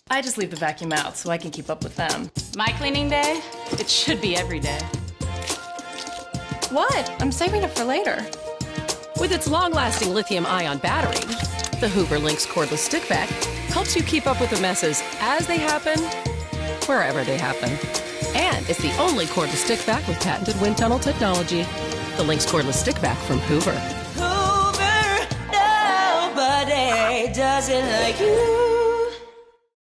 I just leave the vacuum out so I can keep up with them. My cleaning day? It should be every day. What? I'm saving it for later. With its long-lasting lithium-ion battery, the Hoover Linx Cordless Stick Vac helps you keep up with the messes as they happen, wherever they happen. And it's the only cordless stick vac with patented wind tunnel technology. The Linx Cordless Stick Vac from Hoover. Hoover, nobody does it like you.